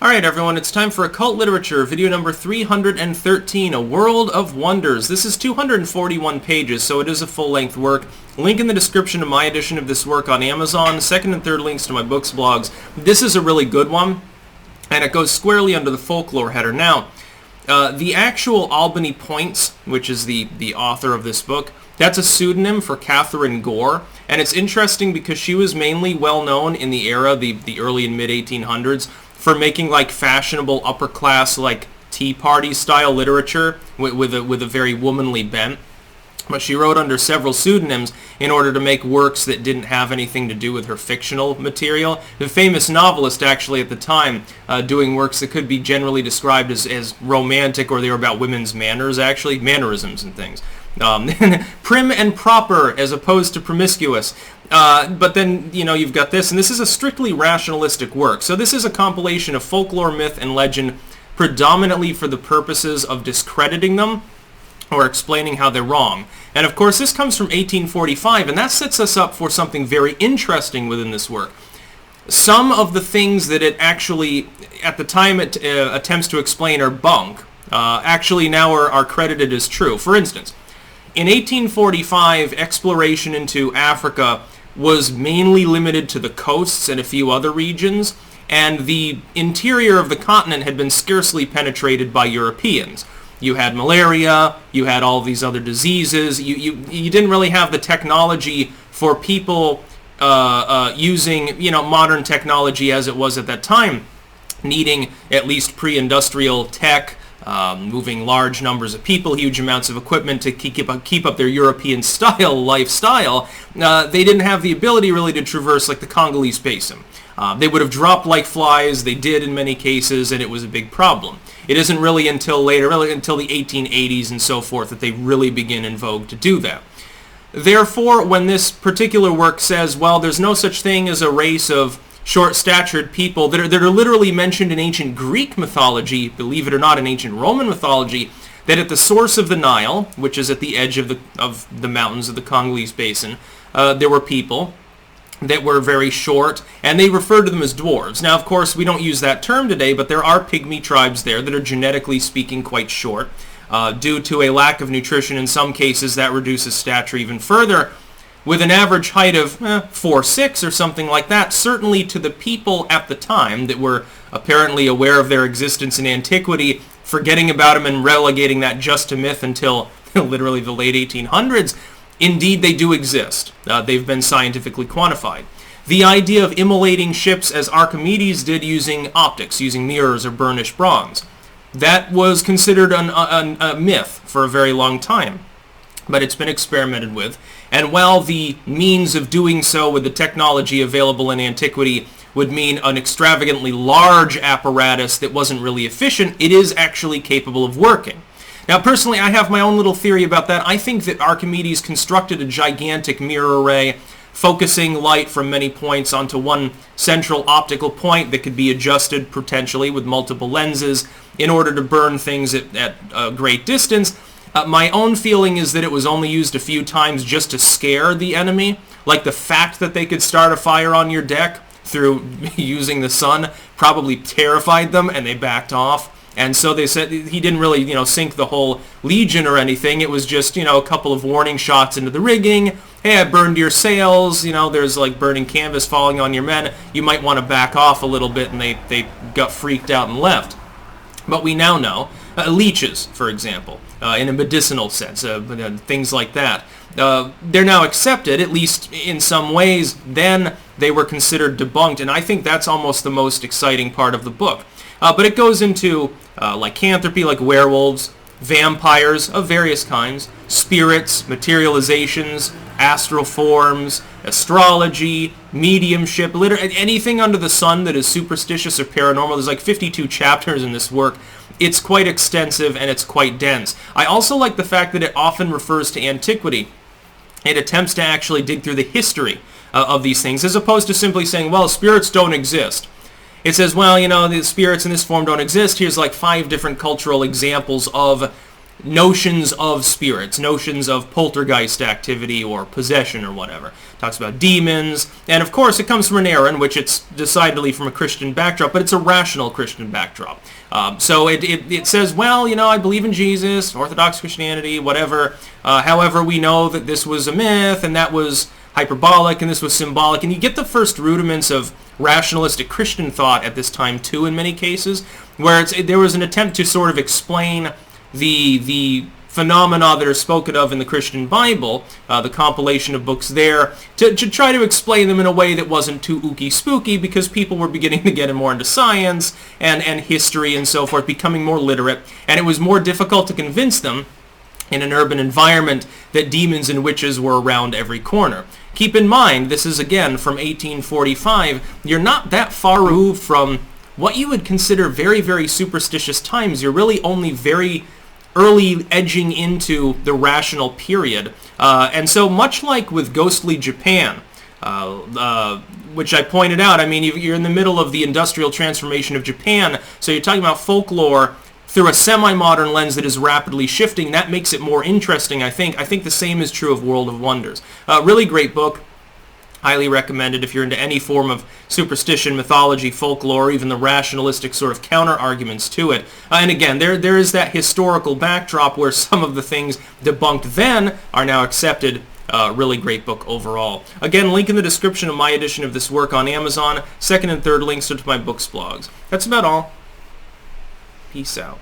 Alright everyone, it's time for Occult Literature, video number 313, A World of Wonders. This is 241 pages, so it is a full-length work. Link in the description to my edition of this work on Amazon, second and third links to my books, blogs. This is a really good one, and it goes squarely under the Folklore header. Now, the actual Albany Points, which is the author of this book, that's a pseudonym for Catherine Gore, and it's interesting because she was mainly well-known in the era, the early and mid-1800s, for making like fashionable upper class like Tea Party style literature with a very womanly bent. But she wrote under several pseudonyms in order to make works that didn't have anything to do with her fictional material. The famous novelist actually at the time doing works that could be generally described as romantic, or they were about women's manners, actually, mannerisms and things. Prim and proper as opposed to promiscuous. But then, you know, you've got this, and this is a strictly rationalistic work. So this is a compilation of folklore, myth, and legend predominantly for the purposes of discrediting them or explaining how they're wrong. And of course, this comes from 1845, and that sets us up for something very interesting within this work. Some of the things that it actually, at the time it attempts to explain are bunk, actually now are credited as true. For instance, in 1845, exploration into Africa was mainly limited to the coasts and a few other regions, and the interior of the continent had been scarcely penetrated by Europeans. You had malaria, you had all these other diseases, you didn't really have the technology for people using, you know, modern technology as it was at that time, needing at least pre-industrial tech, moving large numbers of people, huge amounts of equipment to keep up their European style lifestyle. They didn't have the ability really to traverse like the Congolese basin. They would have dropped like flies, they did in many cases, and it was a big problem. It isn't really until later, really until the 1880s and so forth, that they really begin in vogue to do that. Therefore, when this particular work says, well, there's no such thing as a race of short-statured people that are literally mentioned in ancient Greek mythology, believe it or not, in ancient Roman mythology, that at the source of the Nile, which is at the edge of the mountains of the Congolese basin, there were people that were very short, and they referred to them as dwarves. Now, of course, we don't use that term today, but there are pygmy tribes there that are genetically speaking quite short. Due to a lack of nutrition in some cases, that reduces stature even further. With an average height of 4'6" or something like that, certainly to the people at the time that were apparently aware of their existence in antiquity, forgetting about them and relegating that just to myth until literally the late 1800s, indeed they do exist. They've been scientifically quantified. The idea of immolating ships as Archimedes did using optics, using mirrors or burnished bronze, that was considered a myth for a very long time. But it's been experimented with, and while the means of doing so with the technology available in antiquity would mean an extravagantly large apparatus that wasn't really efficient, it is actually capable of working. Now, personally, I have my own little theory about that. I think that Archimedes constructed a gigantic mirror array, focusing light from many points onto one central optical point that could be adjusted potentially with multiple lenses in order to burn things at a great distance. My own feeling is that it was only used a few times just to scare the enemy. Like the fact that they could start a fire on your deck through using the sun probably terrified them, and they backed off. And so they said he didn't really, you know, sink the whole legion or anything. It was just, you know, a couple of warning shots into the rigging. Hey, I burned your sails. You know, there's like burning canvas falling on your men. You might want to back off a little bit, and they got freaked out and left. But we now know leeches, for example, in a medicinal sense, things like that. They're now accepted, at least in some ways. Then they were considered debunked, and I think that's almost the most exciting part of the book. But it goes into lycanthropy, like werewolves, vampires of various kinds, spirits, materializations, astral forms, astrology, mediumship, anything under the sun that is superstitious or paranormal. There's like 52 chapters in this work. It's quite extensive and it's quite dense. I also like the fact that it often refers to antiquity. It attempts to actually dig through the history of these things, as opposed to simply saying, well, spirits don't exist. It says, well, you know, the spirits in this form don't exist. Here's like 5 different cultural examples of notions of spirits, notions of poltergeist activity or possession or whatever. Talks about demons, and of course it comes from an era in which it's decidedly from a Christian backdrop, but it's a rational Christian backdrop. So it says, well, you know, I believe in Jesus, Orthodox Christianity, whatever. However, we know that this was a myth, and that was hyperbolic, and this was symbolic, and you get the first rudiments of rationalistic Christian thought at this time too, in many cases, where there was an attempt to sort of explain the phenomena that are spoken of in the Christian Bible, the compilation of books there, to try to explain them in a way that wasn't too ooky spooky, because people were beginning to get more into science and history and so forth, becoming more literate, and it was more difficult to convince them in an urban environment that demons and witches were around every corner. Keep in mind, this is again from 1845. You're not that far removed from what you would consider very, very superstitious times. You're really only very early edging into the rational period. And so much like with ghostly Japan, which I pointed out, I mean, you're in the middle of the industrial transformation of Japan, so you're talking about folklore through a semi-modern lens that is rapidly shifting. That makes it more interesting, I think. I think the same is true of World of Wonders. Really great book. Highly recommended if you're into any form of superstition, mythology, folklore, even the rationalistic sort of counter-arguments to it. And again, there is that historical backdrop where some of the things debunked then are now accepted. Really great book overall. Again, link in the description of my edition of this work on Amazon. Second and third links are to my books blogs. That's about all. Peace out.